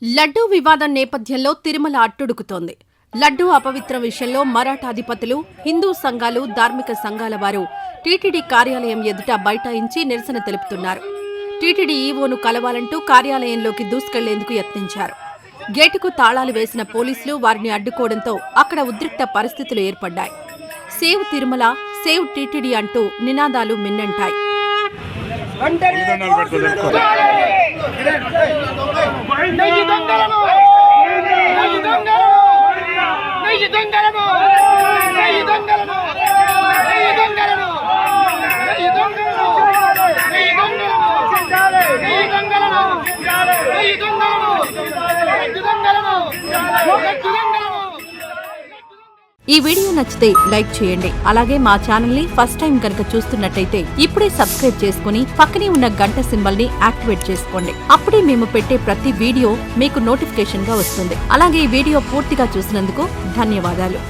లడ్డూ వివాదం నేపథ్యంలో తిరుమల అట్టుడుకుతోంది. లడ్డూ అపవిత్ర విషయంలో మరాఠాధిపతులు, హిందూ సంఘాలు, ధార్మిక సంఘాల వారు టీటీడీ కార్యాలయం ఎదుట బైఠాయించి నిరసన తెలుపుతున్నారు. టీటీడీ ఈవోను కలవాలంటూ కార్యాలయంలోకి దూసుకెళ్లేందుకు యత్నించారు. గేటుకు తాళాలు వేసిన పోలీసులు వారిని అడ్డుకోవడంతో అక్కడ ఉద్రిక్త పరిస్థితులు ఏర్పడ్డాయి. సేవ్ తిరుమల, సేవ్ టీటీడీ అంటూ నినాదాలు మిన్నంటాయి. ఈ వీడియో నచ్చితే లైక్ చేయండి. అలాగే మా ఛానల్ ని ఫస్ట్ టైం కనుక చూస్తున్నట్టయితే ఇప్పుడే సబ్స్క్రైబ్ చేసుకుని పక్కనే ఉన్న గంట సింబల్ ని యాక్టివేట్ చేసుకోండి. అప్పుడే మేము పెట్టే ప్రతి వీడియో మీకు నోటిఫికేషన్ గా వస్తుంది. అలాగే ఈ వీడియో పూర్తిగా చూసినందుకు ధన్యవాదాలు.